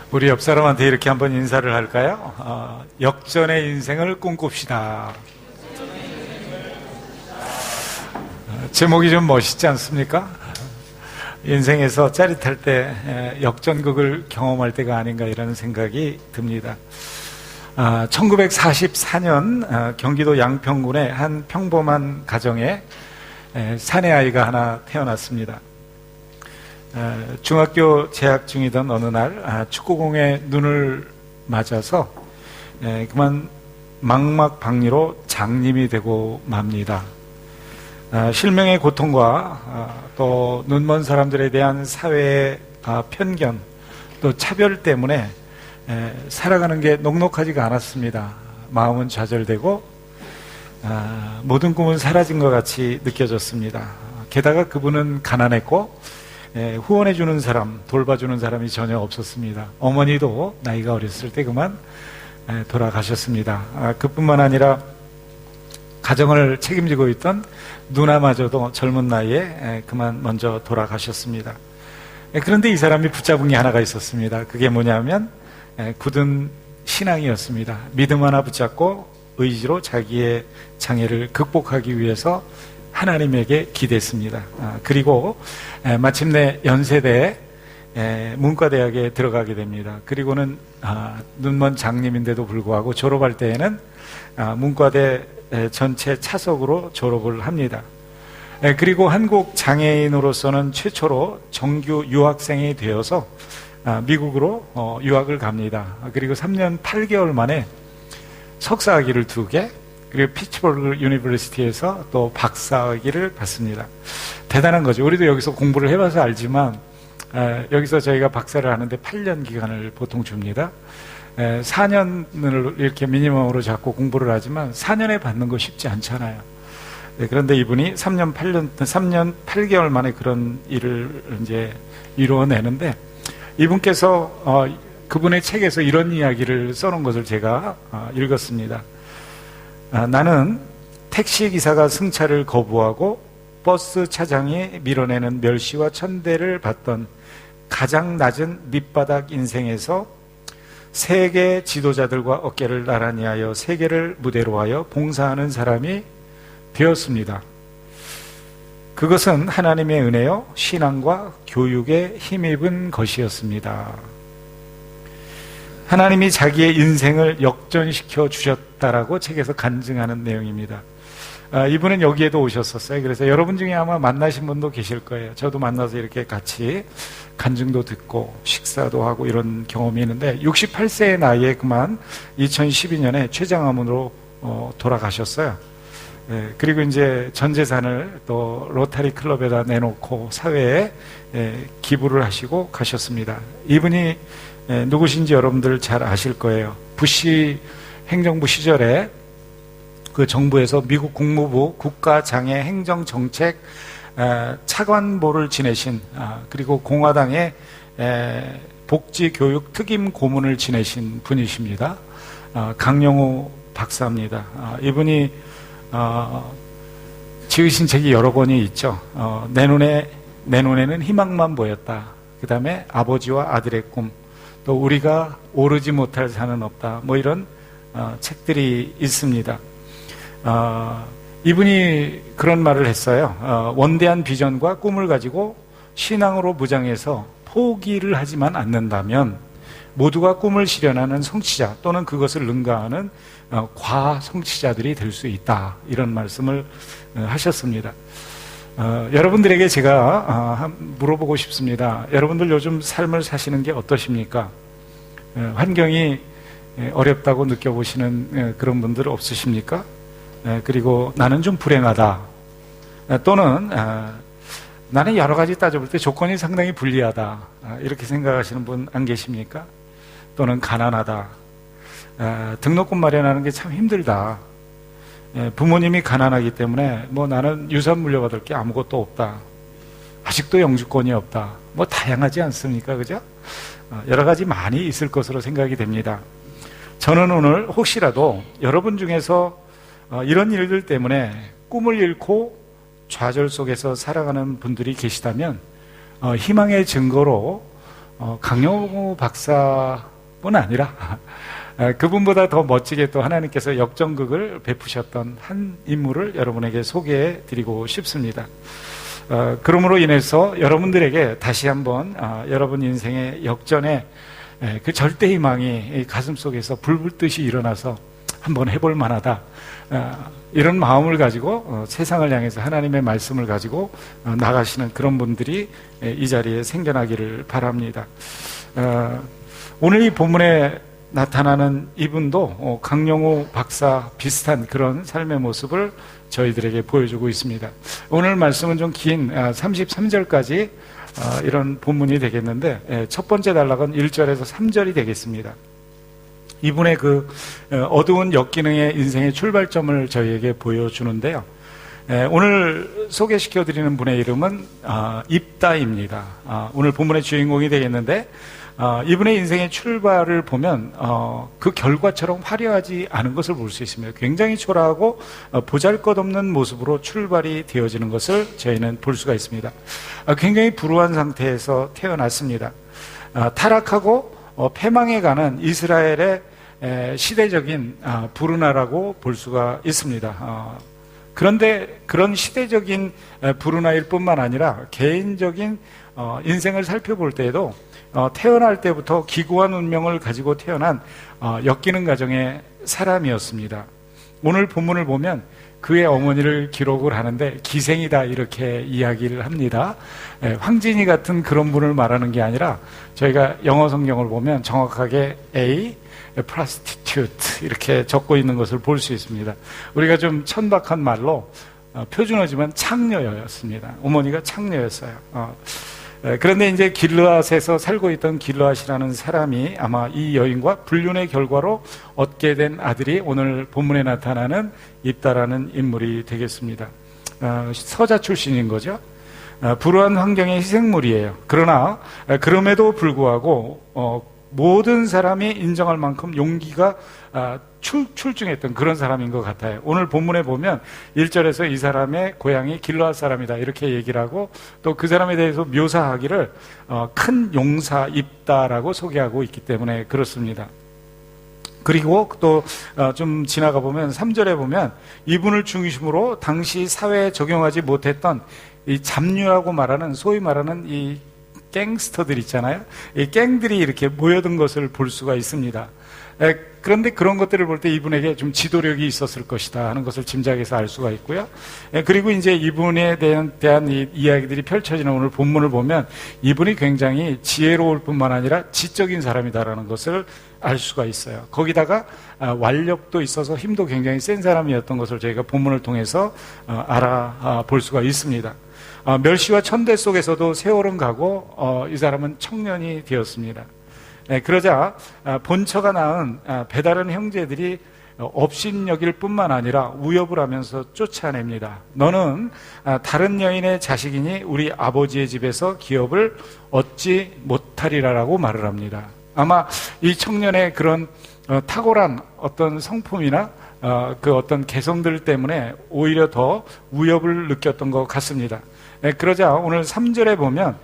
우리 옆 사람한테 이렇게 한번 인사를 할까요? 역전의 인생을 꿈꿉시다. 제목이 좀 멋있지 않습니까? 인생에서 짜릿할 때 역전극을 경험할 때가 아닌가 이라는 생각이 듭니다. 1944년 경기도 양평군의 한 평범한 가정에 사내 아이가 하나 태어났습니다. 중학교 재학 중이던 어느 날 축구공에 눈을 맞아서 그만 망막박리로 장님이 되고 맙니다. 실명의 고통과 또 눈먼 사람들에 대한 사회의 편견 또 차별 때문에 살아가는 게 녹록하지가 않았습니다. 마음은 좌절되고 모든 꿈은 사라진 것 같이 느껴졌습니다. 게다가 그분은 가난했고 후원해주는 사람, 돌봐주는 사람이 전혀 없었습니다. 어머니도 나이가 어렸을 때 그만 돌아가셨습니다. 그뿐만 아니라 가정을 책임지고 있던 누나마저도 젊은 나이에 그만 먼저 돌아가셨습니다. 그런데 이 사람이 붙잡은 게 하나가 있었습니다. 그게 뭐냐면 굳은 신앙이었습니다. 믿음 하나 붙잡고 의지로 자기의 장애를 극복하기 위해서 하나님에게 기댔습니다. 그리고 마침내 연세대에 문과대학에 들어가게 됩니다. 그리고는 눈먼 장님인데도 불구하고 졸업할 때에는 문과대 전체 차석으로 졸업을 합니다. 그리고 한국 장애인으로서는 최초로 정규 유학생이 되어서 미국으로 유학을 갑니다. 그리고 3년 8개월 만에 석사학위를 2개, 그리고 피츠버그 유니버시티에서 또 박사학위를 받습니다. 대단한 거죠. 우리도 여기서 공부를 해봐서 알지만 여기서 저희가 박사를 하는데 8년 기간을 보통 줍니다. 4년을 이렇게 미니멈으로 잡고 공부를 하지만 4년에 받는 거 쉽지 않잖아요. 그런데 이분이 3년 8개월 만에 그런 일을 이제 이루어내는데 이분께서 그분의 책에서 이런 이야기를 써놓은 것을 제가 읽었습니다. 나는 택시기사가 승차를 거부하고 버스 차장이 밀어내는 멸시와 천대를 받던 가장 낮은 밑바닥 인생에서 세계 지도자들과 어깨를 나란히 하여 세계를 무대로 하여 봉사하는 사람이 되었습니다. 그것은 하나님의 은혜요 신앙과 교육에 힘입은 것이었습니다. 하나님이 자기의 인생을 역전시켜 주셨다라고 책에서 간증하는 내용입니다. 이분은 여기에도 오셨었어요. 그래서 여러분 중에 아마 만나신 분도 계실 거예요. 저도 만나서 이렇게 같이 간증도 듣고 식사도 하고 이런 경험이 있는데 68세의 나이에 그만 2012년에 췌장암으로 돌아가셨어요. 그리고 이제 전 재산을 또 로타리 클럽에다 내놓고 사회에 기부를 하시고 가셨습니다. 이분이 누구신지 여러분들 잘 아실 거예요. 부시 행정부 시절에 그 정부에서 미국 국무부 국가장애 행정정책 차관보를 지내신 그리고 공화당의 복지교육 특임 고문을 지내신 분이십니다. 강영우 박사입니다. 이분이 지으신 책이 여러 권이 있죠. 내 눈에는 희망만 보였다. 그 다음에 아버지와 아들의 꿈, 또 우리가 오르지 못할 산은 없다. 뭐 이런 책들이 있습니다. 이분이 그런 말을 했어요. 원대한 비전과 꿈을 가지고 신앙으로 무장해서 포기를 하지만 않는다면 모두가 꿈을 실현하는 성취자 또는 그것을 능가하는 과성취자들이 될 수 있다. 이런 말씀을 하셨습니다. 여러분들에게 제가 물어보고 싶습니다. 여러분들 요즘 삶을 사시는 게 어떠십니까? 환경이 어렵다고 느껴보시는 그런 분들 없으십니까? 그리고 나는 좀 불행하다. 또는 나는 여러 가지 따져볼 때 조건이 상당히 불리하다. 이렇게 생각하시는 분 안 계십니까? 또는 가난하다. 등록금 마련하는 게 참 힘들다. 부모님이 가난하기 때문에 뭐 나는 유산 물려받을 게 아무것도 없다. 아직도 영주권이 없다. 뭐 다양하지 않습니까? 그죠? 여러 가지 많이 있을 것으로 생각이 됩니다. 저는 오늘 혹시라도 여러분 중에서 이런 일들 때문에 꿈을 잃고 좌절 속에서 살아가는 분들이 계시다면 희망의 증거로 강영호 박사뿐 아니라 그분보다 더 멋지게 또 하나님께서 역전극을 베푸셨던 한 인물을 여러분에게 소개해 드리고 싶습니다. 그러므로 인해서 여러분들에게 다시 한번 여러분 인생의 역전에 그 절대 희망이 가슴 속에서 불붙듯이 일어나서 한번 해볼 만하다, 이런 마음을 가지고 세상을 향해서 하나님의 말씀을 가지고 나가시는 그런 분들이 이 자리에 생겨나기를 바랍니다. 오늘 이 본문에 나타나는 이분도 강영호 박사 비슷한 그런 삶의 모습을 저희들에게 보여주고 있습니다. 오늘 말씀은 좀 긴 33절까지 이런 본문이 되겠는데, 첫 번째 단락은 1절에서 3절이 되겠습니다. 이분의 그 어두운 역기능의 인생의 출발점을 저희에게 보여주는데요. 오늘 소개시켜드리는 분의 이름은 입다입니다. 오늘 본문의 주인공이 되겠는데, 이분의 인생의 출발을 보면 그 결과처럼 화려하지 않은 것을 볼 수 있습니다. 굉장히 초라하고 보잘것없는 모습으로 출발이 되어지는 것을 저희는 볼 수가 있습니다. 굉장히 불우한 상태에서 태어났습니다. 타락하고 패망해가는 이스라엘의 시대적인 브루나라고 볼 수가 있습니다. 그런데 그런 시대적인 브루나일 뿐만 아니라 개인적인 인생을 살펴볼 때에도 태어날 때부터 기구한 운명을 가지고 태어난 역기능 가정의 사람이었습니다. 오늘 본문을 보면 그의 어머니를 기록을 하는데 기생이다 이렇게 이야기를 합니다. 황진이 같은 그런 분을 말하는 게 아니라 저희가 영어 성경을 보면 정확하게 prostitute 이렇게 적고 있는 것을 볼 수 있습니다. 우리가 좀 천박한 말로 표준어지만 창녀였습니다. 어머니가 창녀였어요. 그런데 이제 길르앗에서 살고 있던 길르앗이라는 사람이 아마 이 여인과 불륜의 결과로 얻게 된 아들이 오늘 본문에 나타나는 입다라는 인물이 되겠습니다. 서자 출신인 거죠. 불우한 환경의 희생물이에요. 그러나 그럼에도 불구하고 모든 사람이 인정할 만큼 용기가 출중했던 그런 사람인 것 같아요. 오늘 본문에 보면 1절에서 이 사람의 고향이 길르앗 사람이다 이렇게 얘기를 하고, 또 그 사람에 대해서 묘사하기를 큰 용사입다라고 소개하고 있기 때문에 그렇습니다. 그리고 또 좀 지나가 보면 3절에 보면 이분을 중심으로 당시 사회에 적용하지 못했던 이 잡류라고 말하는, 소위 말하는 이 갱스터들 있잖아요. 이 갱들이 이렇게 모여든 것을 볼 수가 있습니다. 그런데 그런 것들을 볼 때 이분에게 좀 지도력이 있었을 것이다 하는 것을 짐작해서 알 수가 있고요. 그리고 이제 이분에 대한 이 이야기들이 펼쳐지는 오늘 본문을 보면 이분이 굉장히 지혜로울 뿐만 아니라 지적인 사람이다라는 것을 알 수가 있어요. 거기다가 완력도 있어서 힘도 굉장히 센 사람이었던 것을 저희가 본문을 통해서 알아볼 수가 있습니다. 멸시와 천대 속에서도 세월은 가고 이 사람은 청년이 되었습니다. 그러자 본처가 낳은 배다른 형제들이 업신여길 뿐만 아니라 우협을 하면서 쫓아냅니다. 너는 다른 여인의 자식이니 우리 아버지의 집에서 기업을 얻지 못하리라라고 말을 합니다. 아마 이 청년의 그런 탁월한 어떤 성품이나 그 어떤 개성들 때문에 오히려 더 위협을 느꼈던 것 같습니다. 그러자 오늘 3절에 보면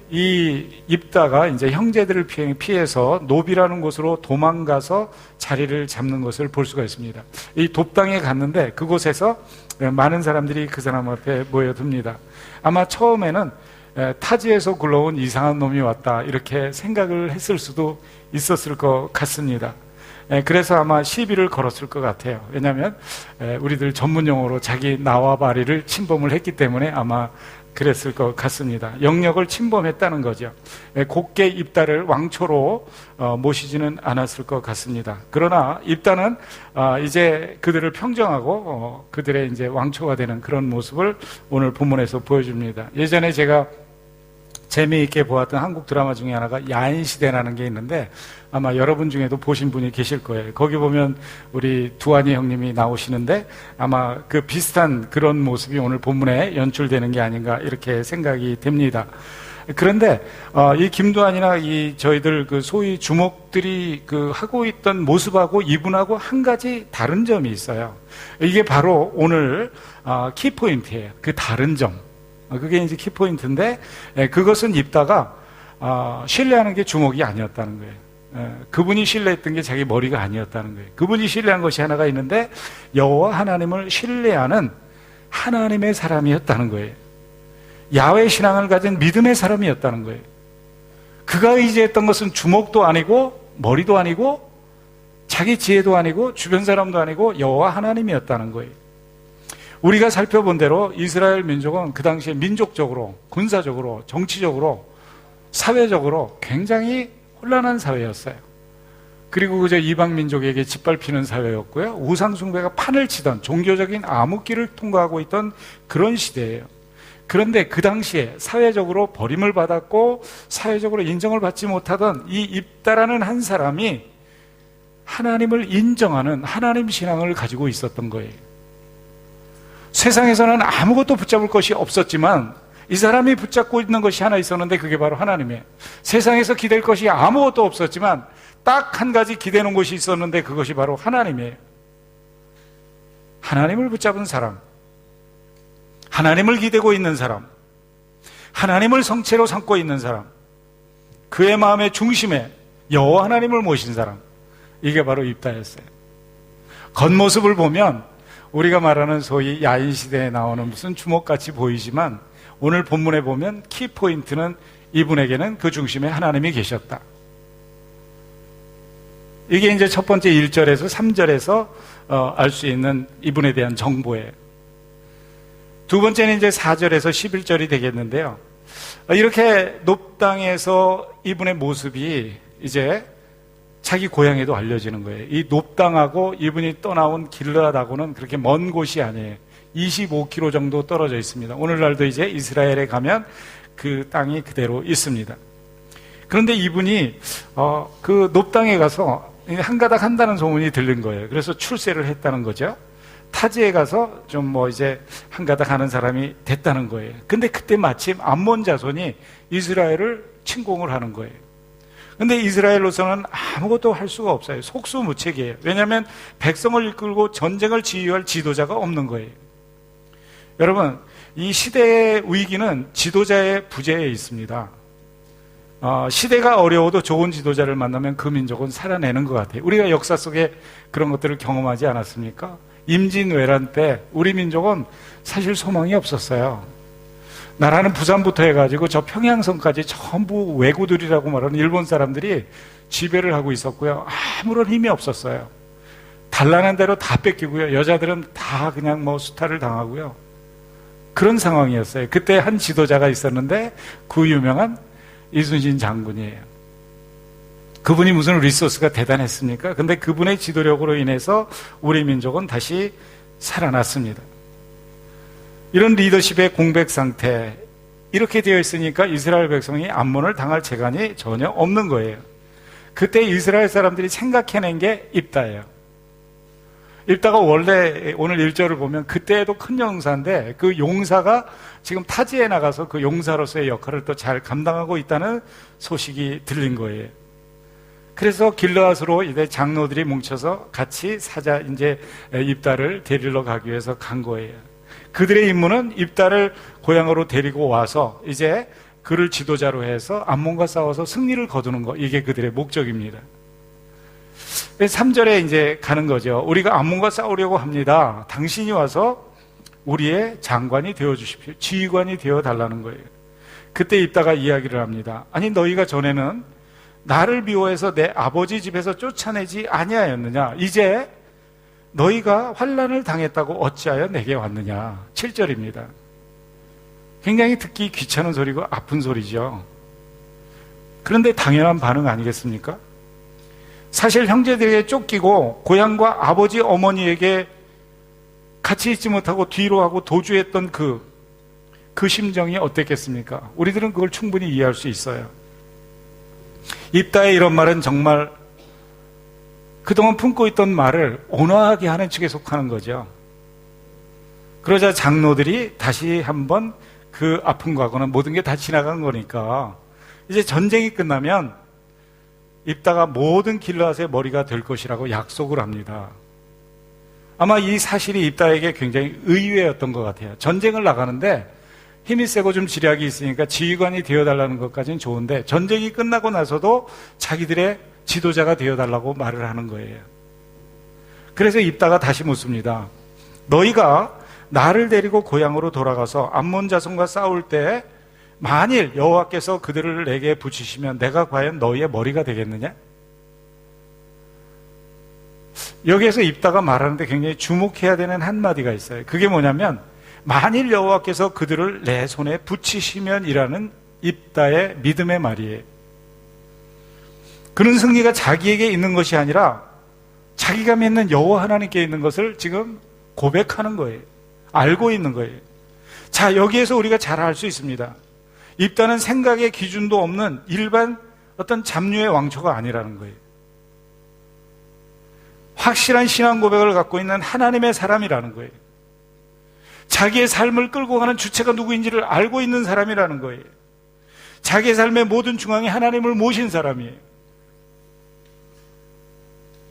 이 입다가 이제 형제들을 피해서 노비라는 곳으로 도망가서 자리를 잡는 것을 볼 수가 있습니다. 이 돕당에 갔는데 그곳에서 많은 사람들이 그 사람 앞에 모여듭니다. 아마 처음에는 타지에서 굴러온 이상한 놈이 왔다 이렇게 생각을 했을 수도 있었을 것 같습니다. 그래서 아마 시비를 걸었을 것 같아요. 왜냐하면 우리들 전문 용어로 자기 나와바리를 침범을 했기 때문에 아마 그랬을 것 같습니다. 영역을 침범했다는 거죠. 곱게 입다를 왕초로 모시지는 않았을 것 같습니다. 그러나 입다는 이제 그들을 평정하고 그들의 이제 왕초가 되는 그런 모습을 오늘 본문에서 보여줍니다. 예전에 제가 재미있게 보았던 한국 드라마 중에 하나가 야인시대라는 게 있는데 아마 여러분 중에도 보신 분이 계실 거예요. 거기 보면 우리 두한이 형님이 나오시는데 아마 그 비슷한 그런 모습이 오늘 본문에 연출되는 게 아닌가 이렇게 생각이 됩니다. 그런데 이 김두한이나 이 저희들 그 소위 주목들이 그 하고 있던 모습하고 이분하고 한 가지 다른 점이 있어요. 이게 바로 오늘 키포인트예요. 그 다른 점. 그게 이제 키포인트인데 그것은 입다가 신뢰하는 게 주먹이 아니었다는 거예요. 그분이 신뢰했던 게 자기 머리가 아니었다는 거예요. 그분이 신뢰한 것이 하나가 있는데 여호와 하나님을 신뢰하는 하나님의 사람이었다는 거예요. 야훼 신앙을 가진 믿음의 사람이었다는 거예요. 그가 의지했던 것은 주먹도 아니고 머리도 아니고 자기 지혜도 아니고 주변 사람도 아니고 여호와 하나님이었다는 거예요. 우리가 살펴본 대로 이스라엘 민족은 그 당시에 민족적으로, 군사적으로, 정치적으로, 사회적으로 굉장히 혼란한 사회였어요. 그리고 그저 이방 민족에게 짓밟히는 사회였고요. 우상 숭배가 판을 치던 종교적인 암흑기를 통과하고 있던 그런 시대예요. 그런데 그 당시에 사회적으로 버림을 받았고 사회적으로 인정을 받지 못하던 이 입다라는 한 사람이 하나님을 인정하는 하나님 신앙을 가지고 있었던 거예요. 세상에서는 아무것도 붙잡을 것이 없었지만 이 사람이 붙잡고 있는 것이 하나 있었는데 그게 바로 하나님이에요. 세상에서 기댈 것이 아무것도 없었지만 딱 한 가지 기대는 것이 있었는데 그것이 바로 하나님이에요. 하나님을 붙잡은 사람, 하나님을 기대고 있는 사람, 하나님을 성체로 삼고 있는 사람, 그의 마음의 중심에 여호와 하나님을 모신 사람, 이게 바로 입다였어요. 겉모습을 보면 우리가 말하는 소위 야인시대에 나오는 무슨 주먹같이 보이지만 오늘 본문에 보면 키포인트는 이분에게는 그 중심에 하나님이 계셨다. 이게 이제 첫 번째 1절에서 3절에서 알 수 있는 이분에 대한 정보예요. 두 번째는 이제 4절에서 11절이 되겠는데요. 이렇게 높당에서 이분의 모습이 이제 자기 고향에도 알려지는 거예요. 이 높당하고 이분이 떠나온 길르앗하고는 그렇게 먼 곳이 아니에요. 25km 정도 떨어져 있습니다. 오늘날도 이제 이스라엘에 가면 그 땅이 그대로 있습니다. 그런데 이분이 그 높당에 가서 한가닥 한다는 소문이 들린 거예요. 그래서 출세를 했다는 거죠. 타지에 가서 좀 뭐 이제 한가닥 하는 사람이 됐다는 거예요. 근데 그때 마침 암몬 자손이 이스라엘을 침공을 하는 거예요. 근데 이스라엘로서는 아무것도 할 수가 없어요. 속수무책이에요. 왜냐하면 백성을 이끌고 전쟁을 지휘할 지도자가 없는 거예요. 여러분, 이 시대의 위기는 지도자의 부재에 있습니다. 시대가 어려워도 좋은 지도자를 만나면 그 민족은 살아내는 것 같아요. 우리가 역사 속에 그런 것들을 경험하지 않았습니까? 임진왜란 때 우리 민족은 사실 소망이 없었어요. 나라는 부산부터 해가지고 저 평양성까지 전부 왜구들이라고 말하는 일본 사람들이 지배를 하고 있었고요. 아무런 힘이 없었어요. 단란한 대로 다 뺏기고요. 여자들은 다 그냥 뭐 수탈을 당하고요. 그런 상황이었어요. 그때 한 지도자가 있었는데 그 유명한 이순신 장군이에요. 그분이 무슨 리소스가 대단했습니까? 근데 그분의 지도력으로 인해서 우리 민족은 다시 살아났습니다. 이런 리더십의 공백 상태, 이렇게 되어 있으니까 이스라엘 백성이 암몬을 당할 재간이 전혀 없는 거예요. 그때 이스라엘 사람들이 생각해낸 게 입다예요. 입다가 원래 오늘 1절을 보면 그때에도 큰 용사인데 그 용사가 지금 타지에 나가서 그 용사로서의 역할을 또 잘 감당하고 있다는 소식이 들린 거예요. 그래서 길르앗으로 이제 장로들이 뭉쳐서 같이 사자 이제 입다를 데리러 가기 위해서 간 거예요. 그들의 임무는 입다를 고향으로 데리고 와서 이제 그를 지도자로 해서 암몬과 싸워서 승리를 거두는 거, 이게 그들의 목적입니다. 3절에 이제 가는 거죠. 우리가 암몬과 싸우려고 합니다. 당신이 와서 우리의 장관이 되어 주십시오. 지휘관이 되어 달라는 거예요. 그때 입다가 이야기를 합니다. 아니 너희가 전에는 나를 미워해서 내 아버지 집에서 쫓아내지 아니하였느냐? 이제 너희가 환난을 당했다고 어찌하여 내게 왔느냐? 7절입니다. 굉장히 듣기 귀찮은 소리고 아픈 소리죠. 그런데 당연한 반응 아니겠습니까? 사실 형제들에게 쫓기고 고향과 아버지 어머니에게 같이 있지 못하고 뒤로 하고 도주했던 그 심정이 어땠겠습니까? 우리들은 그걸 충분히 이해할 수 있어요. 입다의 이런 말은 정말 그동안 품고 있던 말을 온화하게 하는 측에 속하는 거죠. 그러자 장로들이 다시 한번 그 아픈 과거는 모든 게 다 지나간 거니까 이제 전쟁이 끝나면 입다가 모든 길르앗의 머리가 될 것이라고 약속을 합니다. 아마 이 사실이 입다에게 굉장히 의외였던 것 같아요. 전쟁을 나가는데 힘이 세고 좀 지략이 있으니까 지휘관이 되어달라는 것까지는 좋은데 전쟁이 끝나고 나서도 자기들의 지도자가 되어달라고 말을 하는 거예요. 그래서 입다가 다시 묻습니다. 너희가 나를 데리고 고향으로 돌아가서 암몬 자손과 싸울 때 만일 여호와께서 그들을 내게 붙이시면 내가 과연 너희의 머리가 되겠느냐? 여기에서 입다가 말하는데 굉장히 주목해야 되는 한마디가 있어요. 그게 뭐냐면 만일 여호와께서 그들을 내 손에 붙이시면이라는 입다의 믿음의 말이에요. 그런 승리가 자기에게 있는 것이 아니라 자기가 믿는 여호와 하나님께 있는 것을 지금 고백하는 거예요. 알고 있는 거예요. 자, 여기에서 우리가 잘 알 수 있습니다. 입다는 생각의 기준도 없는 일반 어떤 잡류의 왕초가 아니라는 거예요. 확실한 신앙 고백을 갖고 있는 하나님의 사람이라는 거예요. 자기의 삶을 끌고 가는 주체가 누구인지를 알고 있는 사람이라는 거예요. 자기의 삶의 모든 중앙에 하나님을 모신 사람이에요.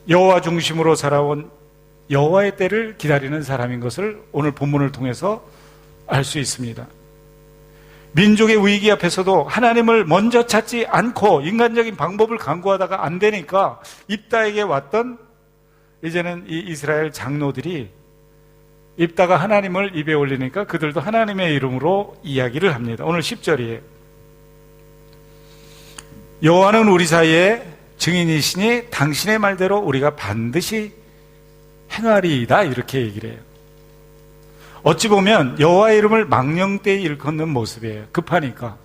여호와 중심으로 살아온 여호와의 때를 기다리는 사람인 것을 오늘 본문을 통해서 알 수 있습니다. 민족의 위기 앞에서도 하나님을 먼저 찾지 않고 인간적인 방법을 강구하다가 안 되니까 입다에게 왔던 이제는 이 이스라엘 장로들이 입다가 하나님을 입에 올리니까 그들도 하나님의 이름으로 이야기를 합니다. 오늘 10절이에요. 여호와는 우리 사이에 증인이시니 당신의 말대로 우리가 반드시 행하리이다, 이렇게 얘기를 해요. 어찌 보면 여호와의 이름을 망령되이 일컫는 모습이에요. 급하니까.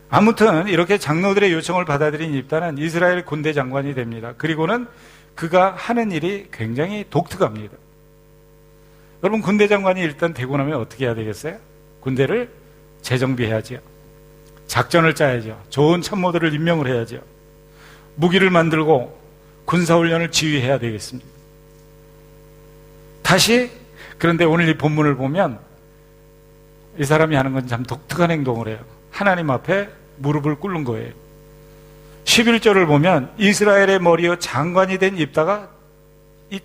아무튼 이렇게 장로들의 요청을 받아들인 입다는 이스라엘 군대 장관이 됩니다. 그리고는 그가 하는 일이 굉장히 독특합니다. 여러분, 군대 장관이 일단 되고 나면 어떻게 해야 되겠어요? 군대를 재정비해야죠. 작전을 짜야죠. 좋은 참모들을 임명을 해야죠. 무기를 만들고 군사훈련을 지휘해야 되겠습니다. 다시, 그런데 오늘 이 본문을 보면 이 사람이 하는 건 참 독특한 행동을 해요. 하나님 앞에 무릎을 꿇는 거예요. 11절을 보면 이스라엘의 머리여 장관이 된 입다가 이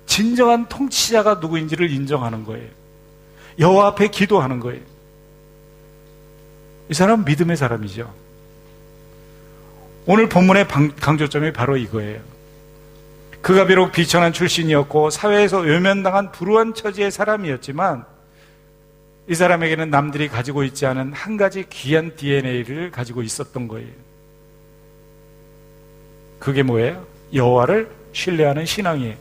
진정한 통치자가 누구인지를 인정하는 거예요. 여호와 앞에 기도하는 거예요. 이 사람은 믿음의 사람이죠. 오늘 본문의 강조점이 바로 이거예요. 그가 비록 비천한 출신이었고 사회에서 외면당한 불우한 처지의 사람이었지만 이 사람에게는 남들이 가지고 있지 않은 한 가지 귀한 DNA를 가지고 있었던 거예요. 그게 뭐예요? 여호와를 신뢰하는 신앙이에요.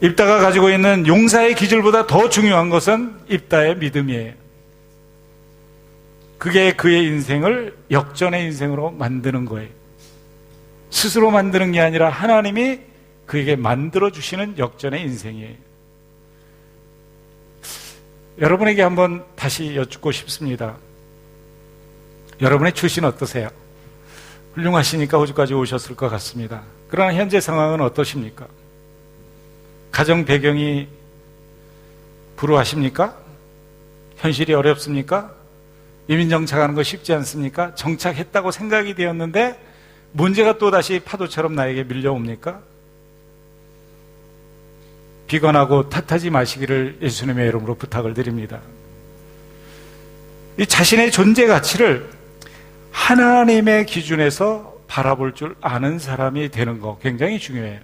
입다가 가지고 있는 용사의 기질보다 더 중요한 것은 입다의 믿음이에요. 그게 그의 인생을 역전의 인생으로 만드는 거예요. 스스로 만드는 게 아니라 하나님이 그에게 만들어주시는 역전의 인생이에요. 여러분에게 한번 다시 여쭙고 싶습니다. 여러분의 출신 어떠세요? 훌륭하시니까 호주까지 오셨을 것 같습니다. 그러나 현재 상황은 어떠십니까? 가정 배경이 불우하십니까? 현실이 어렵습니까? 이민 정착하는 거 쉽지 않습니까? 정착했다고 생각이 되었는데 문제가 또다시 파도처럼 나에게 밀려옵니까? 비관하고 탓하지 마시기를 예수님의 이름으로 부탁을 드립니다. 이 자신의 존재 가치를 하나님의 기준에서 바라볼 줄 아는 사람이 되는 거 굉장히 중요해요.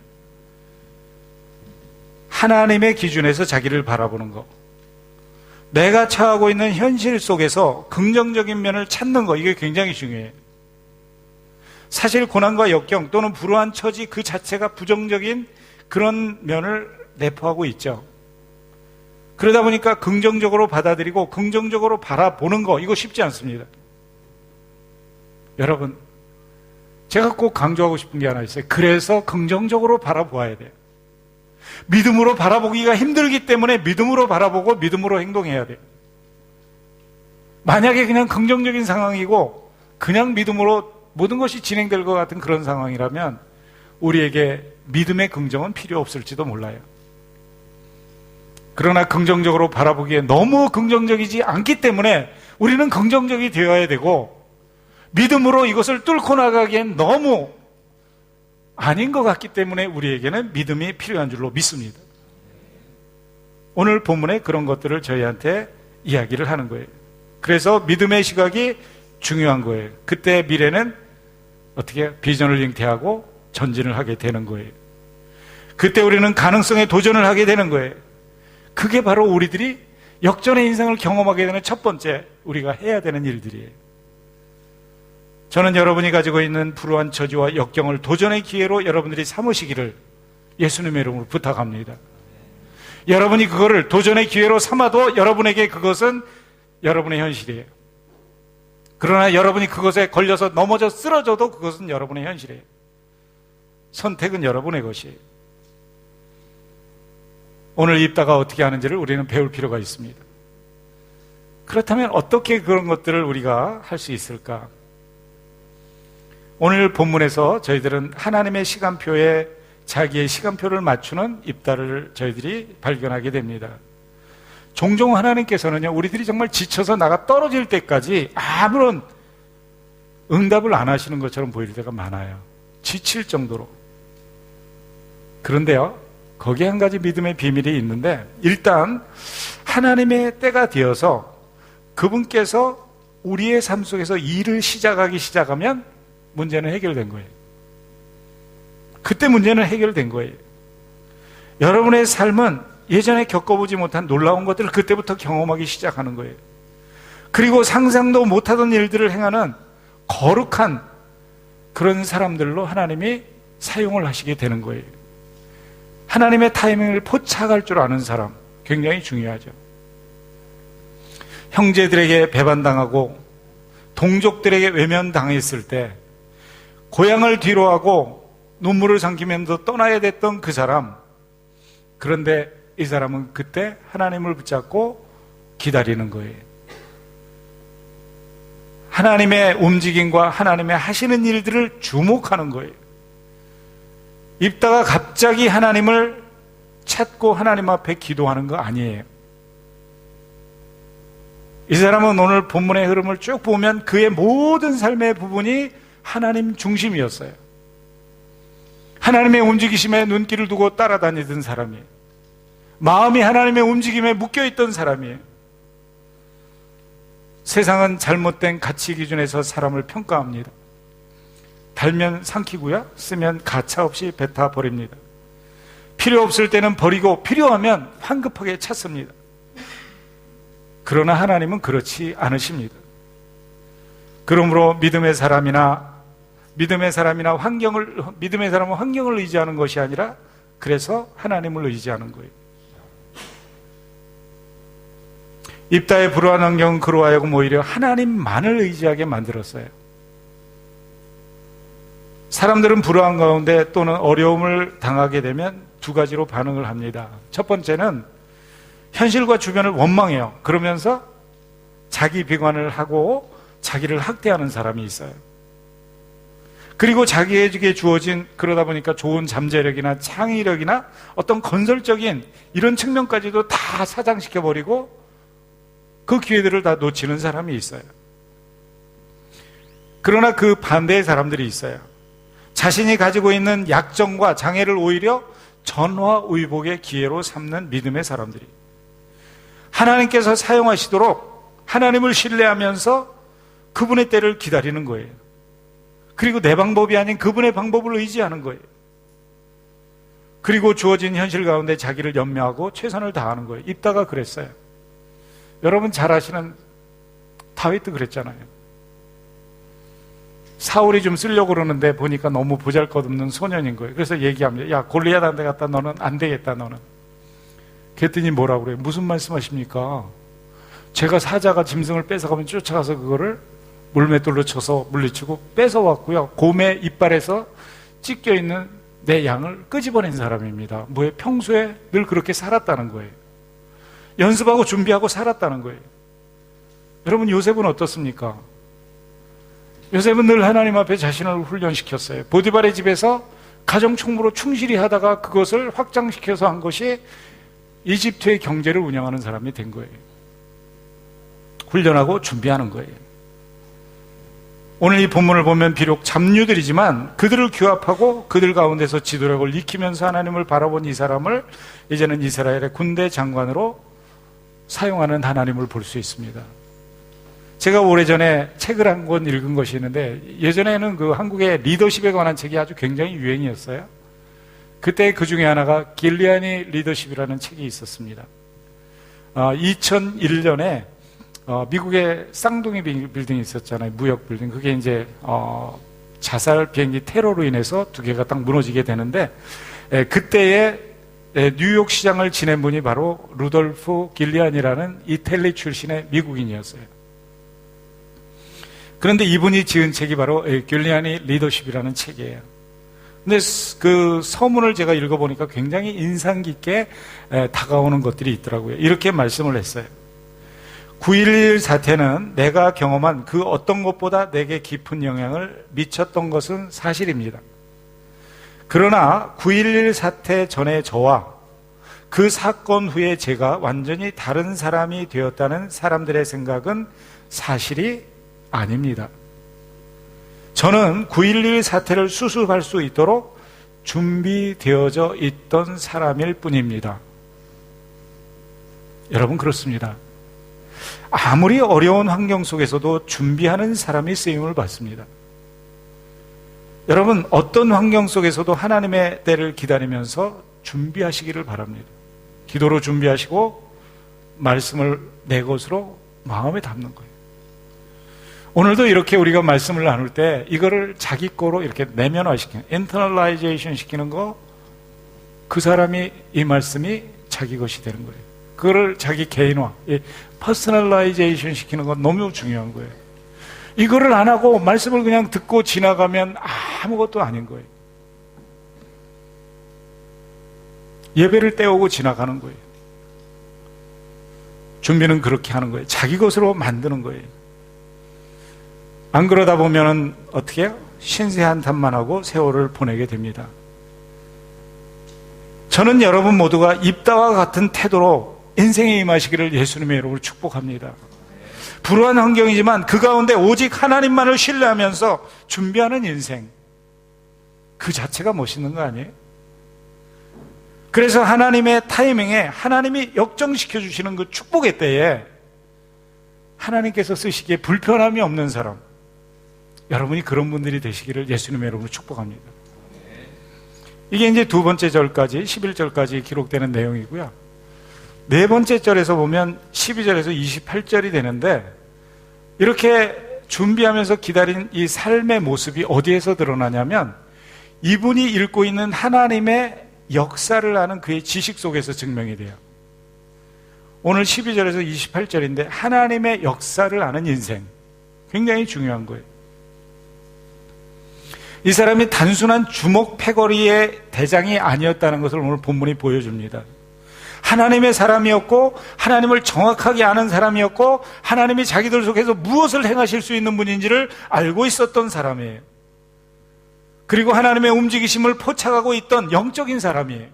하나님의 기준에서 자기를 바라보는 거. 내가 처하고 있는 현실 속에서 긍정적인 면을 찾는 거, 이게 굉장히 중요해요. 사실 고난과 역경 또는 불우한 처지 그 자체가 부정적인 그런 면을 내포하고 있죠. 그러다 보니까 긍정적으로 받아들이고 긍정적으로 바라보는 거, 이거 쉽지 않습니다. 여러분, 제가 꼭 강조하고 싶은 게 하나 있어요. 그래서 긍정적으로 바라보아야 돼요. 믿음으로 바라보기가 힘들기 때문에 믿음으로 바라보고 믿음으로 행동해야 돼요. 만약에 그냥 긍정적인 상황이고 그냥 믿음으로 모든 것이 진행될 것 같은 그런 상황이라면 우리에게 믿음의 긍정은 필요 없을지도 몰라요. 그러나 긍정적으로 바라보기에 너무 긍정적이지 않기 때문에 우리는 긍정적이 되어야 되고, 믿음으로 이것을 뚫고 나가기엔 너무 아닌 것 같기 때문에 우리에게는 믿음이 필요한 줄로 믿습니다. 오늘 본문에 그런 것들을 저희한테 이야기를 하는 거예요. 그래서 믿음의 시각이 중요한 거예요. 그때 미래는 어떻게 비전을 잉태하고 전진을 하게 되는 거예요. 그때 우리는 가능성에 도전을 하게 되는 거예요. 그게 바로 우리들이 역전의 인생을 경험하게 되는 첫 번째 우리가 해야 되는 일들이에요. 저는 여러분이 가지고 있는 불우한 처지와 역경을 도전의 기회로 여러분들이 삼으시기를 예수님의 이름으로 부탁합니다. 여러분이 그거를 도전의 기회로 삼아도 여러분에게 그것은 여러분의 현실이에요. 그러나 여러분이 그것에 걸려서 넘어져 쓰러져도 그것은 여러분의 현실이에요. 선택은 여러분의 것이에요. 오늘 입다가 어떻게 하는지를 우리는 배울 필요가 있습니다. 그렇다면 어떻게 그런 것들을 우리가 할 수 있을까? 오늘 본문에서 저희들은 하나님의 시간표에 자기의 시간표를 맞추는 입다를 저희들이 발견하게 됩니다. 종종 하나님께서는요, 우리들이 정말 지쳐서 나가 떨어질 때까지 아무런 응답을 안 하시는 것처럼 보일 때가 많아요. 지칠 정도로. 그런데요, 거기에 한 가지 믿음의 비밀이 있는데, 일단 하나님의 때가 되어서 그분께서 우리의 삶 속에서 일을 시작하면 문제는 해결된 거예요. 그때 문제는 해결된 거예요. 여러분의 삶은 예전에 겪어보지 못한 놀라운 것들을 그때부터 경험하기 시작하는 거예요. 그리고 상상도 못하던 일들을 행하는 거룩한 그런 사람들로 하나님이 사용을 하시게 되는 거예요. 하나님의 타이밍을 포착할 줄 아는 사람, 굉장히 중요하죠. 형제들에게 배반당하고 동족들에게 외면당했을 때 고향을 뒤로하고 눈물을 삼키면서 떠나야 됐던 그 사람, 그런데 이 사람은 그때 하나님을 붙잡고 기다리는 거예요. 하나님의 움직임과 하나님의 하시는 일들을 주목하는 거예요. 입다가 갑자기 하나님을 찾고 하나님 앞에 기도하는 거 아니에요. 이 사람은 오늘 본문의 흐름을 쭉 보면 그의 모든 삶의 부분이 하나님 중심이었어요. 하나님의 움직이심에 눈길을 두고 따라다니던 사람이에요. 마음이 하나님의 움직임에 묶여있던 사람이에요. 세상은 잘못된 가치 기준에서 사람을 평가합니다. 달면 삼키고요, 쓰면 가차없이 뱉어 버립니다. 필요 없을 때는 버리고 필요하면 황급하게 찾습니다. 그러나 하나님은 그렇지 않으십니다. 그러므로 믿음의 사람은 환경을 의지하는 것이 아니라 그래서 하나님을 의지하는 거예요. 입다의 불우한 환경은 그로 하여금 오히려 하나님만을 의지하게 만들었어요. 사람들은 불우한 가운데 또는 어려움을 당하게 되면 두 가지로 반응을 합니다. 첫 번째는 현실과 주변을 원망해요. 그러면서 자기 비관을 하고 자기를 학대하는 사람이 있어요. 그리고 자기에게 주어진, 그러다 보니까 좋은 잠재력이나 창의력이나 어떤 건설적인 이런 측면까지도 다 사장시켜버리고 그 기회들을 다 놓치는 사람이 있어요. 그러나 그 반대의 사람들이 있어요. 자신이 가지고 있는 약점과 장애를 오히려 전화위복의 기회로 삼는 믿음의 사람들이, 하나님께서 사용하시도록 하나님을 신뢰하면서 그분의 때를 기다리는 거예요. 그리고 내 방법이 아닌 그분의 방법을 의지하는 거예요. 그리고 주어진 현실 가운데 자기를 연명하고 최선을 다하는 거예요. 입다가 그랬어요. 여러분 잘 아시는 다윗도 그랬잖아요. 사울이 좀 쓰려고 그러는데 보니까 너무 보잘것없는 소년인 거예요. 그래서 얘기합니다. 야, 골리앗한테 갔다 너는 안 되겠다, 너는. 그랬더니 뭐라고 그래요? 무슨 말씀하십니까? 제가 사자가 짐승을 뺏어가면 쫓아가서 그거를 물맷돌로 쳐서 물리치고 뺏어왔고요, 곰의 이빨에서 찢겨있는 내 양을 끄집어낸 사람입니다. 뭐에 평소에 늘 그렇게 살았다는 거예요. 연습하고 준비하고 살았다는 거예요. 여러분, 요셉은 어떻습니까? 요셉은 늘 하나님 앞에 자신을 훈련시켰어요. 보디발의 집에서 가정총무로 충실히 하다가 그것을 확장시켜서 한 것이 이집트의 경제를 운영하는 사람이 된 거예요. 훈련하고 준비하는 거예요. 오늘 이 본문을 보면 비록 잡류들이지만 그들을 규합하고 그들 가운데서 지도력을 익히면서 하나님을 바라본 이 사람을 이제는 이스라엘의 군대 장관으로 사용하는 하나님을 볼 수 있습니다. 제가 오래전에 책을 한 권 읽은 것이 있는데, 예전에는 그 한국의 리더십에 관한 책이 아주 굉장히 유행이었어요. 그때 그 중에 하나가 길리안이 리더십이라는 책이 있었습니다. 2001년에 미국의 쌍둥이 빌딩이 있었잖아요. 무역 빌딩. 그게 이제 자살 비행기 테러로 인해서 두 개가 딱 무너지게 되는데, 그때의 뉴욕 시장을 지낸 분이 바로 루돌프 길리안이라는 이탈리 출신의 미국인이었어요. 그런데 이분이 지은 책이 바로 길리안이 리더십이라는 책이에요. 근데 그 서문을 제가 읽어보니까 굉장히 인상 깊게 다가오는 것들이 있더라고요. 이렇게 말씀을 했어요. 9.11 사태는 내가 경험한 그 어떤 것보다 내게 깊은 영향을 미쳤던 것은 사실입니다. 그러나 9.11 사태 전에 저와 그 사건 후에 제가 완전히 다른 사람이 되었다는 사람들의 생각은 사실이 아닙니다. 저는 9.11 사태를 수습할 수 있도록 준비되어져 있던 사람일 뿐입니다. 여러분, 그렇습니다. 아무리 어려운 환경 속에서도 준비하는 사람이 쓰임을 받습니다. 여러분, 어떤 환경 속에서도 하나님의 때를 기다리면서 준비하시기를 바랍니다. 기도로 준비하시고 말씀을 내 것으로 마음에 담는 거예요. 오늘도 이렇게 우리가 말씀을 나눌 때 이거를 자기 거로 이렇게 내면화시키는, 인터널라이제이션 시키는 거, 그 사람이 이 말씀이 자기 것이 되는 거예요. 그거를 자기 개인화, 퍼스널라이제이션 시키는 건 너무 중요한 거예요. 이거를 안 하고 말씀을 그냥 듣고 지나가면 아무것도 아닌 거예요. 예배를 때우고 지나가는 거예요. 준비는 그렇게 하는 거예요. 자기 것으로 만드는 거예요. 안 그러다 보면은 어떻게 해요? 신세 한탄만 하고 세월을 보내게 됩니다. 저는 여러분 모두가 입다와 같은 태도로 인생에 임하시기를 예수님의 이름으로 축복합니다. 불우한 환경이지만 그 가운데 오직 하나님만을 신뢰하면서 준비하는 인생, 그 자체가 멋있는 거 아니에요? 그래서 하나님의 타이밍에 하나님이 역정시켜 주시는 그 축복의 때에 하나님께서 쓰시기에 불편함이 없는 사람, 여러분이 그런 분들이 되시기를 예수님의 이름으로 축복합니다. 이게 이제 두 번째 절까지 11절까지 기록되는 내용이고요. 네 번째 절에서 보면 12절에서 28절이 되는데, 이렇게 준비하면서 기다린 이 삶의 모습이 어디에서 드러나냐면 이분이 읽고 있는 하나님의 역사를 아는 그의 지식 속에서 증명이 돼요. 오늘 12절에서 28절인데 하나님의 역사를 아는 인생, 굉장히 중요한 거예요. 이 사람이 단순한 주먹 패거리의 대장이 아니었다는 것을 오늘 본문이 보여줍니다. 하나님의 사람이었고 하나님을 정확하게 아는 사람이었고 하나님이 자기들 속에서 무엇을 행하실 수 있는 분인지를 알고 있었던 사람이에요. 그리고 하나님의 움직이심을 포착하고 있던 영적인 사람이에요.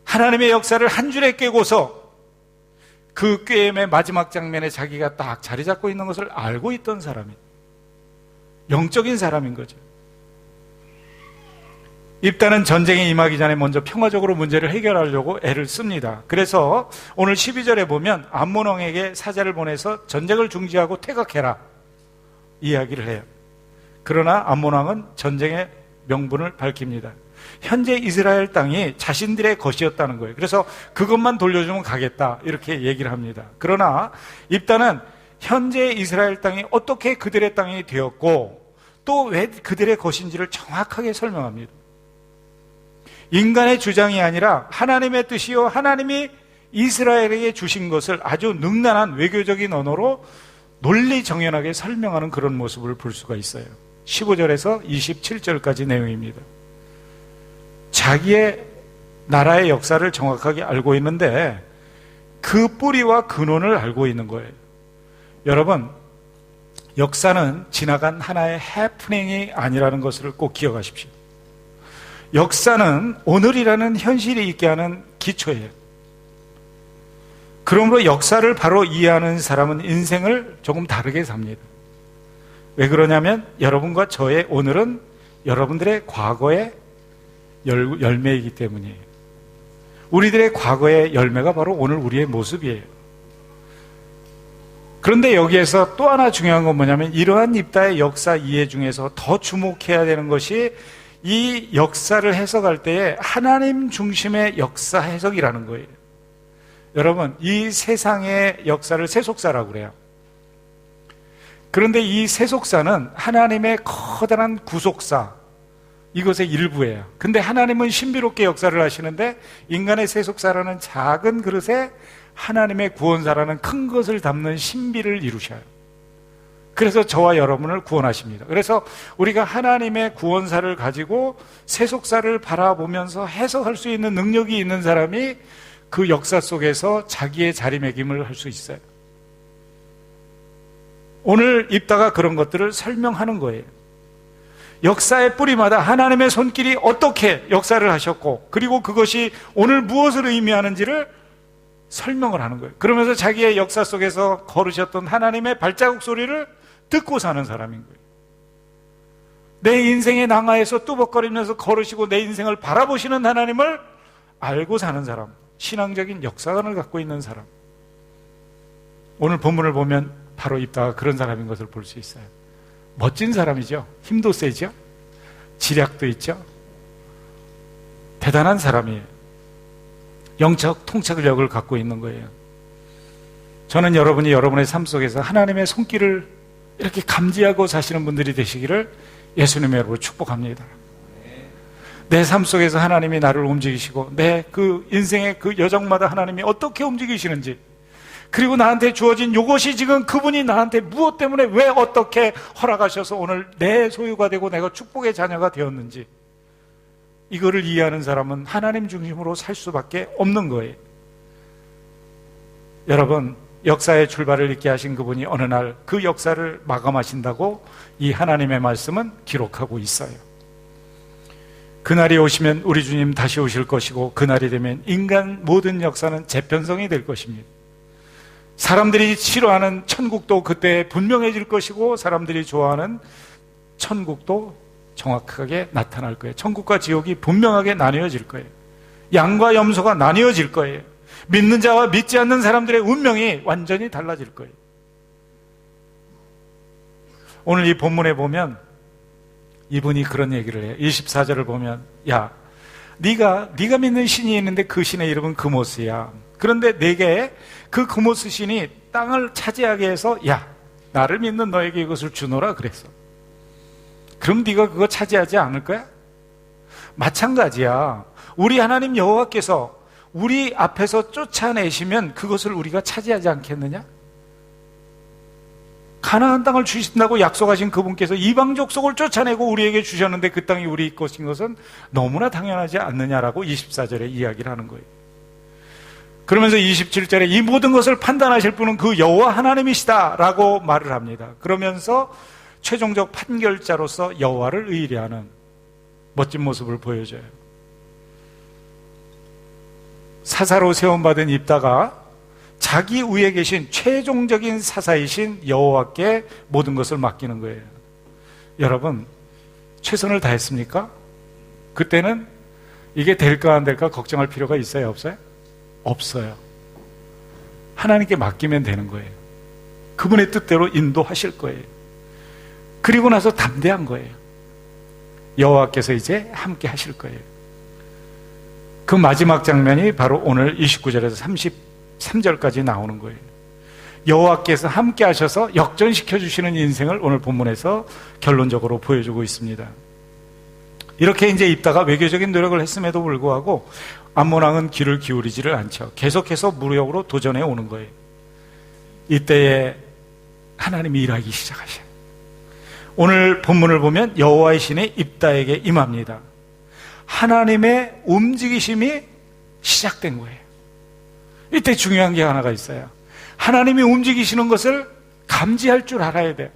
하나님의 역사를 한 줄에 꿰고서 그 꿰임의 마지막 장면에 자기가 딱 자리 잡고 있는 것을 알고 있던 사람이에요. 영적인 사람인 거죠. 입다는 전쟁에 임하기 전에 먼저 평화적으로 문제를 해결하려고 애를 씁니다. 그래서 오늘 12절에 보면 암몬 왕에게 사자를 보내서 전쟁을 중지하고 퇴각해라 이야기를 해요. 그러나 암몬 왕은 전쟁의 명분을 밝힙니다. 현재 이스라엘 땅이 자신들의 것이었다는 거예요. 그래서 그것만 돌려주면 가겠다 이렇게 얘기를 합니다. 그러나 입다는 현재 이스라엘 땅이 어떻게 그들의 땅이 되었고 또 왜 그들의 것인지를 정확하게 설명합니다. 인간의 주장이 아니라 하나님의 뜻이요 하나님이 이스라엘에게 주신 것을 아주 능란한 외교적인 언어로 논리정연하게 설명하는 그런 모습을 볼 수가 있어요. 15절에서 27절까지 내용입니다. 자기의 나라의 역사를 정확하게 알고 있는데 그 뿌리와 근원을 알고 있는 거예요. 여러분, 역사는 지나간 하나의 해프닝이 아니라는 것을 꼭 기억하십시오. 역사는 오늘이라는 현실이 있게 하는 기초예요. 그러므로 역사를 바로 이해하는 사람은 인생을 조금 다르게 삽니다. 왜 그러냐면 여러분과 저의 오늘은 여러분들의 과거의 열매이기 때문이에요. 우리들의 과거의 열매가 바로 오늘 우리의 모습이에요. 그런데 여기에서 또 하나 중요한 건 뭐냐면 이러한 입다의 역사 이해 중에서 더 주목해야 되는 것이 이 역사를 해석할 때에 하나님 중심의 역사 해석이라는 거예요. 여러분, 이 세상의 역사를 세속사라고 그래요. 그런데 이 세속사는 하나님의 커다란 구속사, 이것의 일부예요. 근데 하나님은 신비롭게 역사를 하시는데 인간의 세속사라는 작은 그릇에 하나님의 구원사라는 큰 것을 담는 신비를 이루셔요. 그래서 저와 여러분을 구원하십니다. 그래서 우리가 하나님의 구원사를 가지고 세속사를 바라보면서 해석할 수 있는 능력이 있는 사람이 그 역사 속에서 자기의 자리매김을 할 수 있어요. 오늘 입다가 그런 것들을 설명하는 거예요. 역사의 뿌리마다 하나님의 손길이 어떻게 역사를 하셨고 그리고 그것이 오늘 무엇을 의미하는지를 설명을 하는 거예요. 그러면서 자기의 역사 속에서 걸으셨던 하나님의 발자국 소리를 듣고 사는 사람인 거예요. 내 인생의 낭하에서 뚜벅거리면서 걸으시고 내 인생을 바라보시는 하나님을 알고 사는 사람, 신앙적인 역사관을 갖고 있는 사람. 오늘 본문을 보면 바로 입다가 그런 사람인 것을 볼 수 있어요. 멋진 사람이죠. 힘도 세죠. 지략도 있죠. 대단한 사람이에요. 영적 통찰력을 갖고 있는 거예요. 저는 여러분이 여러분의 삶 속에서 하나님의 손길을 이렇게 감지하고 사시는 분들이 되시기를 예수님의 이름으로 축복합니다. 내 삶 속에서 하나님이 나를 움직이시고 내 그 인생의 그 여정마다 하나님이 어떻게 움직이시는지, 그리고 나한테 주어진 이것이 지금 그분이 나한테 무엇 때문에 왜 어떻게 허락하셔서 오늘 내 소유가 되고 내가 축복의 자녀가 되었는지, 이거를 이해하는 사람은 하나님 중심으로 살 수밖에 없는 거예요. 여러분, 역사의 출발을 있게 하신 그분이 어느 날 그 역사를 마감하신다고 이 하나님의 말씀은 기록하고 있어요. 그날이 오시면 우리 주님 다시 오실 것이고 그날이 되면 인간 모든 역사는 재편성이 될 것입니다. 사람들이 싫어하는 천국도 그때 분명해질 것이고 사람들이 좋아하는 천국도 정확하게 나타날 거예요. 천국과 지옥이 분명하게 나뉘어질 거예요. 양과 염소가 나뉘어질 거예요. 믿는 자와 믿지 않는 사람들의 운명이 완전히 달라질 거예요. 오늘 이 본문에 보면 이분이 그런 얘기를 해요. 24절을 보면, 야, 네가 믿는 신이 있는데 그 신의 이름은 그모스야. 그런데 내게 그 그모스 신이 땅을 차지하게 해서, 야, 나를 믿는 너에게 이것을 주노라 그랬어. 그럼 네가 그거 차지하지 않을 거야? 마찬가지야. 우리 하나님 여호와께서 우리 앞에서 쫓아내시면 그것을 우리가 차지하지 않겠느냐? 가나안 땅을 주신다고 약속하신 그분께서 이방 족속을 쫓아내고 우리에게 주셨는데 그 땅이 우리 것인 것은 너무나 당연하지 않느냐라고 24절에 이야기를 하는 거예요. 그러면서 27절에 이 모든 것을 판단하실 분은 그 여호와 하나님이시다라고 말을 합니다. 그러면서 최종적 판결자로서 여호와를 의뢰하는 멋진 모습을 보여줘요. 사사로 세움받은 입다가 자기 위에 계신 최종적인 사사이신 여호와께 모든 것을 맡기는 거예요. 여러분, 최선을 다했습니까? 그때는 이게 될까 안 될까 걱정할 필요가 있어요, 없어요? 없어요. 하나님께 맡기면 되는 거예요. 그분의 뜻대로 인도하실 거예요. 그리고 나서 담대한 거예요. 여호와께서 이제 함께 하실 거예요. 그 마지막 장면이 바로 오늘 29절에서 33절까지 나오는 거예요. 여호와께서 함께 하셔서 역전시켜 주시는 인생을 오늘 본문에서 결론적으로 보여주고 있습니다. 이렇게 이제 입다가 외교적인 노력을 했음에도 불구하고 암몬 왕은 귀를 기울이지를 않죠. 계속해서 무력으로 도전해 오는 거예요. 이때에 하나님이 일하기 시작하셔요. 오늘 본문을 보면 여호와의 신이 입다에게 임합니다. 하나님의 움직이심이 시작된 거예요. 이때 중요한 게 하나가 있어요. 하나님이 움직이시는 것을 감지할 줄 알아야 돼요.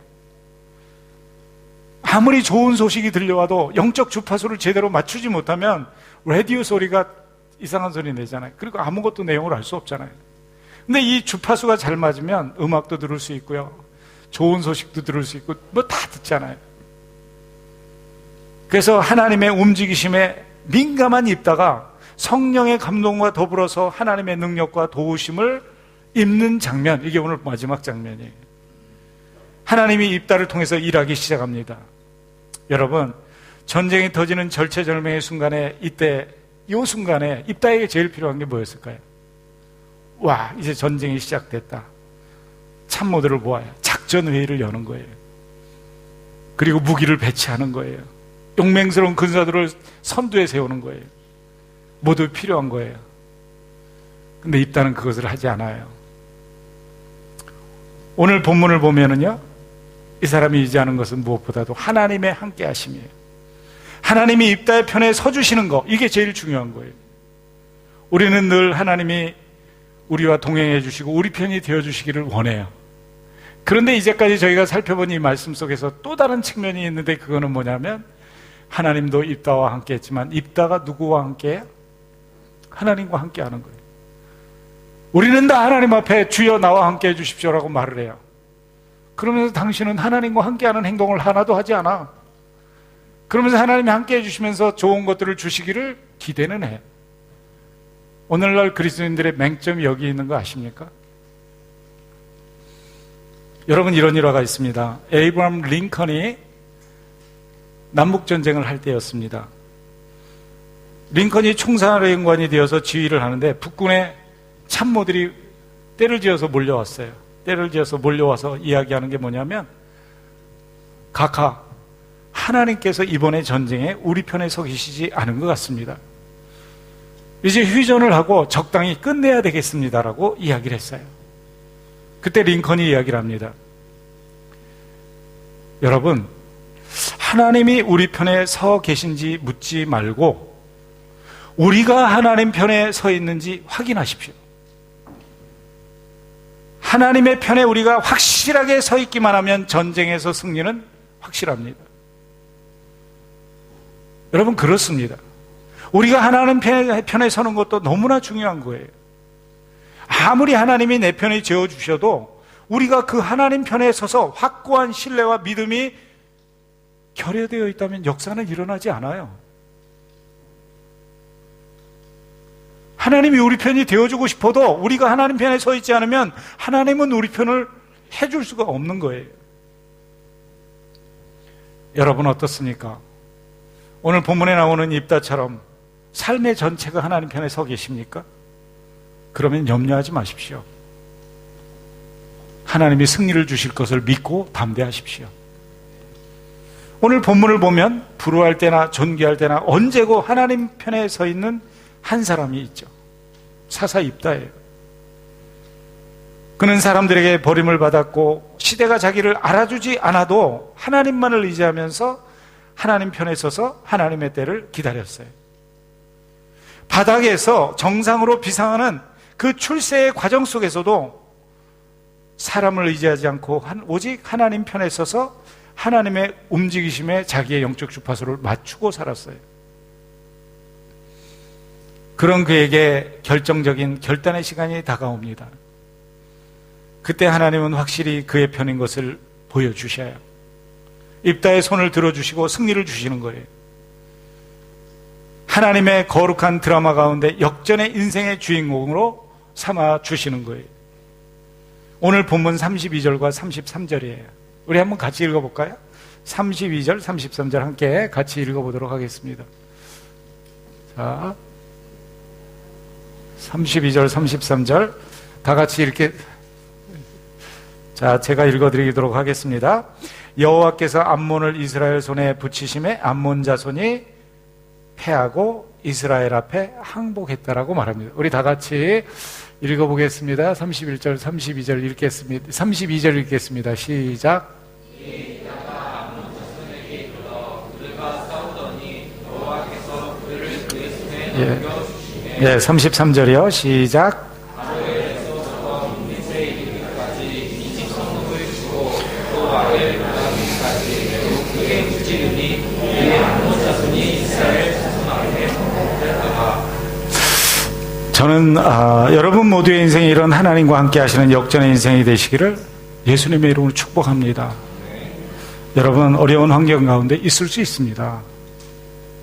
아무리 좋은 소식이 들려와도 영적 주파수를 제대로 맞추지 못하면 라디오 소리가 이상한 소리 내잖아요. 그리고 아무것도 내용을 알 수 없잖아요. 근데 이 주파수가 잘 맞으면 음악도 들을 수 있고요, 좋은 소식도 들을 수 있고 뭐 다 듣잖아요. 그래서 하나님의 움직이심에 민감한 입다가 성령의 감동과 더불어서 하나님의 능력과 도우심을 입는 장면, 이게 오늘 마지막 장면이에요. 하나님이 입다를 통해서 일하기 시작합니다. 여러분, 전쟁이 터지는 절체절명의 순간에 이 순간에 입다에게 제일 필요한 게 뭐였을까요? 와, 이제 전쟁이 시작됐다. 참모들을 모아야 작전회의를 여는 거예요. 그리고 무기를 배치하는 거예요. 용맹스러운 군사들을 선두에 세우는 거예요. 모두 필요한 거예요. 근데 입다는 그것을 하지 않아요. 오늘 본문을 보면은요, 이 사람이 의지하는 것은 무엇보다도 하나님의 함께 하심이에요. 하나님이 입다의 편에 서주시는 거, 이게 제일 중요한 거예요. 우리는 늘 하나님이 우리와 동행해 주시고 우리 편이 되어 주시기를 원해요. 그런데 이제까지 저희가 살펴본 이 말씀 속에서 또 다른 측면이 있는데, 그거는 뭐냐면 하나님도 입다와 함께 했지만 입다가 누구와 함께 해요? 하나님과 함께 하는 거예요. 우리는 다 하나님 앞에 주여 나와 함께 해 주십시오라고 말을 해요. 그러면서 당신은 하나님과 함께하는 행동을 하나도 하지 않아. 그러면서 하나님이 함께 해주시면서 좋은 것들을 주시기를 기대는 해. 오늘날 그리스도인들의 맹점이 여기 있는 거 아십니까? 여러분, 이런 일화가 있습니다. 에이브러함 링컨이 남북전쟁을 할 때였습니다. 링컨이 총사령관이 되어서 지휘를 하는데 북군의 참모들이 때를 지어서 몰려왔어요. 때를 지어서 몰려와서 이야기하는 게 뭐냐면, 각하, 하나님께서 이번에 전쟁에 우리 편에 서 계시지 않은 것 같습니다. 이제 휴전을 하고 적당히 끝내야 되겠습니다라고 이야기를 했어요. 그때 링컨이 이야기를 합니다. 여러분, 하나님이 우리 편에 서 계신지 묻지 말고 우리가 하나님 편에 서 있는지 확인하십시오. 하나님의 편에 우리가 확실하게 서 있기만 하면 전쟁에서 승리는 확실합니다. 여러분, 그렇습니다. 우리가 하나님 편에 서는 것도 너무나 중요한 거예요. 아무리 하나님이 내 편에 지어주셔도 우리가 그 하나님 편에 서서 확고한 신뢰와 믿음이 결여되어 있다면 역사는 일어나지 않아요. 하나님이 우리 편이 되어주고 싶어도 우리가 하나님 편에 서 있지 않으면 하나님은 우리 편을 해줄 수가 없는 거예요. 여러분, 어떻습니까? 오늘 본문에 나오는 입다처럼 삶의 전체가 하나님 편에 서 계십니까? 그러면 염려하지 마십시오. 하나님이 승리를 주실 것을 믿고 담대하십시오. 오늘 본문을 보면 부러워할 때나 존귀할 때나 언제고 하나님 편에 서 있는 한 사람이 있죠. 사사 입다예요. 그는 사람들에게 버림을 받았고 시대가 자기를 알아주지 않아도 하나님만을 의지하면서 하나님 편에 서서 하나님의 때를 기다렸어요. 바닥에서 정상으로 비상하는 그 출세의 과정 속에서도 사람을 의지하지 않고 오직 하나님 편에 서서 하나님의 움직이심에 자기의 영적 주파수를 맞추고 살았어요. 그런 그에게 결정적인 결단의 시간이 다가옵니다. 그때 하나님은 확실히 그의 편인 것을 보여주셔요. 입다의 손을 들어주시고 승리를 주시는 거예요. 하나님의 거룩한 드라마 가운데 역전의 인생의 주인공으로 삼아 주시는 거예요. 오늘 본문 32절과 33절이에요. 우리 한번 같이 읽어볼까요? 32절, 33절 함께 같이 읽어보도록 하겠습니다. 자, 32절, 33절 다 같이 이렇게, 자, 제가 읽어드리도록 하겠습니다. 여호와께서 암몬을 이스라엘 손에 붙이심에 암몬 자손이 패하고 이스라엘 앞에 항복했다라고 말합니다. 우리 다 같이 읽어보겠습니다. 31절, 32절 읽겠습니다. 32절 읽겠습니다. 시작. 예, 33절이요. 시작. 저는 여러분 모두의 인생이 이런 하나님과 함께 하시는 역전의 인생이 되시기를 예수님의 이름으로 축복합니다. 여러분, 어려운 환경 가운데 있을 수 있습니다.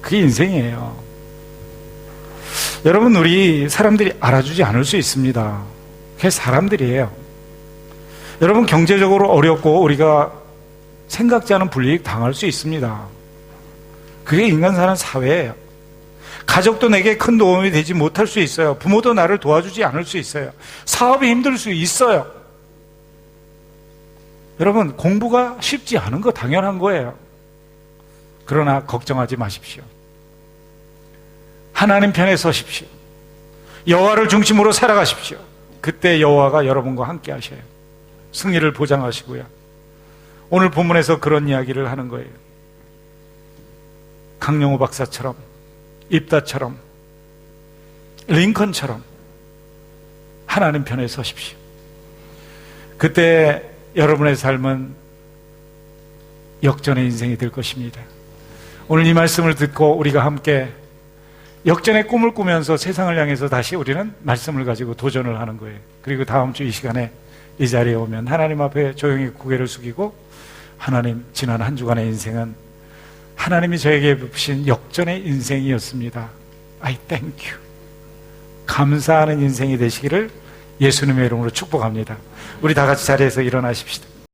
그게 인생이에요. 여러분, 우리 사람들이 알아주지 않을 수 있습니다. 그게 사람들이에요. 여러분, 경제적으로 어렵고 우리가 생각지 않은 불이익 당할 수 있습니다. 그게 인간 사는 사회예요. 가족도 내게 큰 도움이 되지 못할 수 있어요. 부모도 나를 도와주지 않을 수 있어요. 사업이 힘들 수 있어요. 여러분, 공부가 쉽지 않은 거 당연한 거예요. 그러나 걱정하지 마십시오. 하나님 편에 서십시오. 여호와를 중심으로 살아가십시오. 그때 여호와가 여러분과 함께 하셔요. 승리를 보장하시고요. 오늘 본문에서 그런 이야기를 하는 거예요. 강영호 박사처럼, 입다처럼, 링컨처럼 하나님 편에 서십시오. 그때 여러분의 삶은 역전의 인생이 될 것입니다. 오늘 이 말씀을 듣고 우리가 함께 역전의 꿈을 꾸면서 세상을 향해서 다시 우리는 말씀을 가지고 도전을 하는 거예요. 그리고 다음 주 이 시간에 이 자리에 오면 하나님 앞에 조용히 고개를 숙이고, 하나님, 지난 한 주간의 인생은 하나님이 저에게 베푸신 역전의 인생이었습니다. I thank you. 감사하는 인생이 되시기를 예수님의 이름으로 축복합니다. 우리 다 같이 자리에서 일어나십시다.